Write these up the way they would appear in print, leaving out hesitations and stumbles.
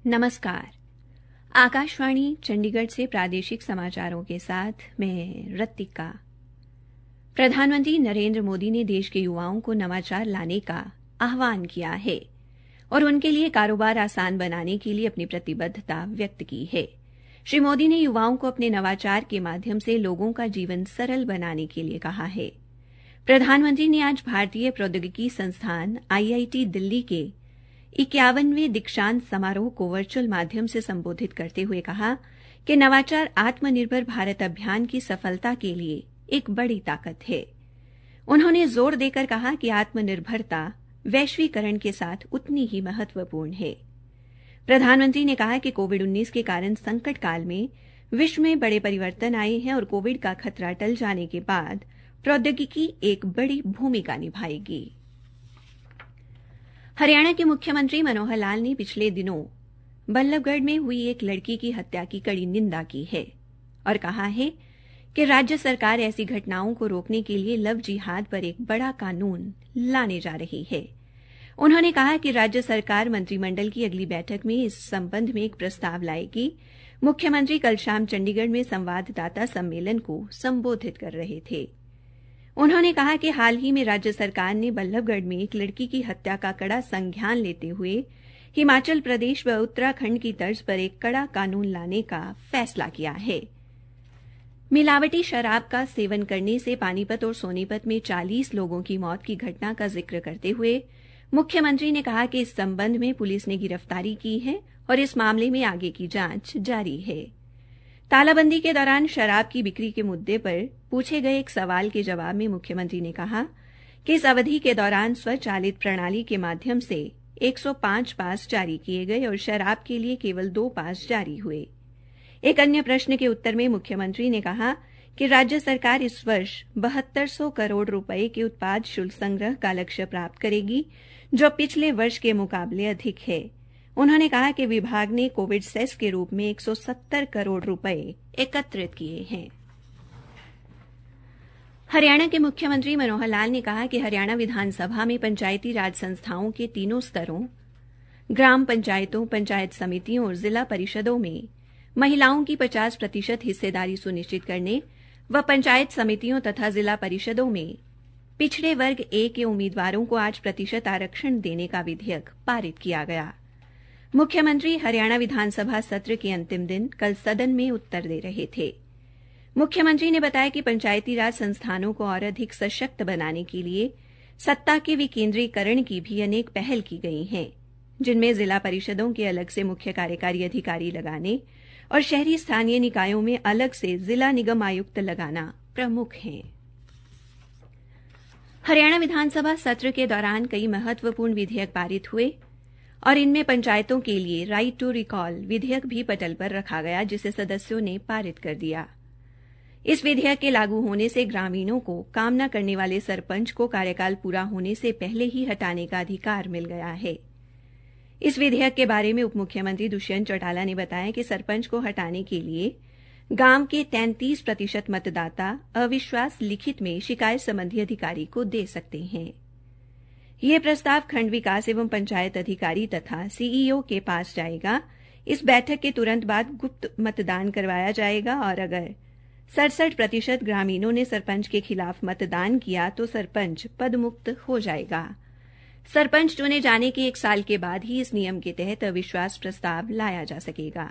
नमस्कार। आकाशवाणी चंडीगढ़ से प्रादेशिक समाचारों के साथ मैं रत्तिका। प्रधानमंत्री नरेंद्र मोदी ने देश के युवाओं को नवाचार लाने का आह्वान किया है और उनके लिए कारोबार आसान बनाने के लिए अपनी प्रतिबद्धता व्यक्त की है। श्री मोदी ने युवाओं को अपने नवाचार के माध्यम से लोगों का जीवन सरल बनाने के लिए कहा है। प्रधानमंत्री ने आज भारतीय प्रौद्योगिकी संस्थान IIT दिल्ली के 51वें दीक्षांत समारोह को वर्चुअल माध्यम से संबोधित करते हुए कहा कि नवाचार आत्मनिर्भर भारत अभियान की सफलता के लिए एक बड़ी ताकत है। उन्होंने जोर देकर कहा कि आत्मनिर्भरता वैश्वीकरण के साथ उतनी ही महत्वपूर्ण है। प्रधानमंत्री ने कहा कि कोविड-19 के कारण संकट काल में विश्व में बड़े परिवर्तन आए हैं और कोविड का खतरा टल जाने के बाद प्रौद्योगिकी एक बड़ी भूमिका निभाएगी। हरियाणा के मुख्यमंत्री मनोहर लाल ने पिछले दिनों बल्लभगढ़ में हुई एक लड़की की हत्या की कड़ी निंदा की है और कहा है कि राज्य सरकार ऐसी घटनाओं को रोकने के लिए लव जिहाद पर एक बड़ा कानून लाने जा रही है। उन्होंने कहा कि राज्य सरकार मंत्रिमंडल की अगली बैठक में इस संबंध में एक प्रस्ताव लाएगी। मुख्यमंत्री कल शाम चंडीगढ़ में संवाददाता सम्मेलन को संबोधित कर रहे थे। उन्होंने कहा कि हाल ही में राज्य सरकार ने बल्लभगढ़ में एक लड़की की हत्या का कड़ा संज्ञान लेते हुए हिमाचल प्रदेश व उत्तराखंड की तर्ज पर एक कड़ा कानून लाने का फैसला किया है। मिलावटी शराब का सेवन करने से पानीपत और सोनीपत में 40 लोगों की मौत की घटना का जिक्र करते हुए मुख्यमंत्री ने कहा कि इस संबंध में पुलिस ने गिरफ्तारी की है और इस मामले में आगे की जांच जारी है। तालाबंदी के दौरान शराब की बिक्री के मुद्दे पर पूछे गए एक सवाल के जवाब में मुख्यमंत्री ने कहा कि इस अवधि के दौरान स्वचालित प्रणाली के माध्यम से 105 पास जारी किए गए और शराब के लिए केवल 2 पास जारी हुए। एक अन्य प्रश्न के उत्तर में मुख्यमंत्री ने कहा कि राज्य सरकार इस वर्ष 7200 करोड़ रुपए के उत्पाद शुल्क संग्रह का लक्ष्य प्राप्त करेगी, जो पिछले वर्ष के मुकाबले अधिक है। उन्होंने कहा कि विभाग ने कोविड सेस के रूप में 170 करोड़ रुपए एकत्रित किए हैं। हरियाणा के मुख्यमंत्री मनोहर लाल ने कहा कि हरियाणा विधानसभा में पंचायती राज संस्थाओं के तीनों स्तरों ग्राम पंचायतों, पंचायत समितियों और जिला परिषदों में महिलाओं की 50% हिस्सेदारी सुनिश्चित करने व पंचायत समितियों तथा जिला परिषदों में पिछड़े वर्ग ए के उम्मीदवारों को 8% आरक्षण देने का विधेयक पारित किया गया। मुख्यमंत्री हरियाणा विधानसभा सत्र के अंतिम दिन कल सदन में उत्तर दे रहे थे। मुख्यमंत्री ने बताया कि पंचायती राज संस्थानों को और अधिक सशक्त बनाने के लिए सत्ता के विकेंद्रीकरण की भी अनेक पहल की गई हैं, जिनमें जिला परिषदों के अलग से मुख्य कार्यकारी अधिकारी लगाने और शहरी स्थानीय निकायों में अलग से जिला निगम आयुक्त लगाना प्रमुख हैं। हरियाणा विधानसभा सत्र के दौरान कई महत्वपूर्ण विधेयक पारित हुए और इनमें पंचायतों के लिए राइट टू रिकॉल विधेयक भी पटल पर रखा गया, जिसे सदस्यों ने पारित कर दिया। इस विधेयक के लागू होने से ग्रामीणों को काम न करने वाले सरपंच को कार्यकाल पूरा होने से पहले ही हटाने का अधिकार मिल गया है। इस विधेयक के बारे में उप मुख्यमंत्री दुष्यंत चौटाला ने बताया कि सरपंच को हटाने के लिए गांव के 33% मतदाता अविश्वास लिखित में शिकायत संबंधी अधिकारी को दे सकते हैं। यह प्रस्ताव खंड विकास एवं पंचायत अधिकारी तथा सीईओ के पास जाएगा। इस बैठक के तुरंत बाद गुप्त मतदान करवाया जाएगा और अगर 67% ग्रामीणों ने सरपंच के खिलाफ मतदान किया तो सरपंच पदमुक्त हो जाएगा। सरपंच चुने जाने के 1 साल के बाद ही इस नियम के तहत अविश्वास प्रस्ताव लाया जा सकेगा।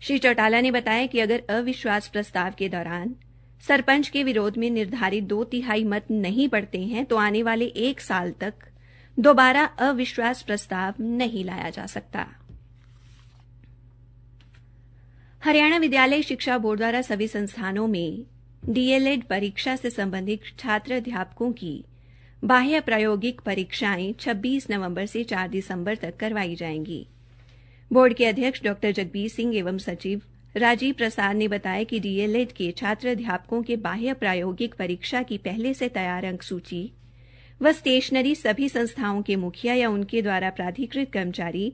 श्री चौटाला ने बताया कि अगर अविश्वास प्रस्ताव के दौरान सरपंच के विरोध में निर्धारित 2/3 मत नहीं पड़ते हैं तो आने वाले 1 साल तक दोबारा अविश्वास प्रस्ताव नहीं लाया जा सकता। हरियाणा विद्यालय शिक्षा बोर्ड द्वारा सभी संस्थानों में डीएलएड परीक्षा से संबंधित छात्र अध्यापकों की बाह्य प्रायोगिक परीक्षाएं 26 नवंबर से 4 दिसंबर तक करवाई जाएंगी। बोर्ड के अध्यक्ष डॉ जगबीर सिंह एवं सचिव राजीव प्रसाद ने बताया कि डीएलएड के छात्र अध्यापकों के बाह्य प्रायोगिक परीक्षा की पहले से तैयार अंक सूची व स्टेशनरी सभी संस्थाओं के मुखिया या उनके द्वारा प्राधिकृत कर्मचारी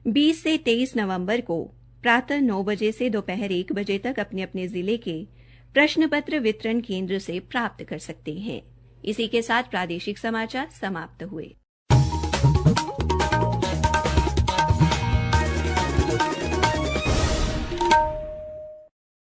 20 से 23 नवंबर को प्रातः 9 बजे से दोपहर 1 बजे तक अपने अपने जिले के प्रश्न पत्र वितरण केंद्र से प्राप्त कर सकते हैं। इसी के साथ प्रादेशिक समाचार समाप्त हुए।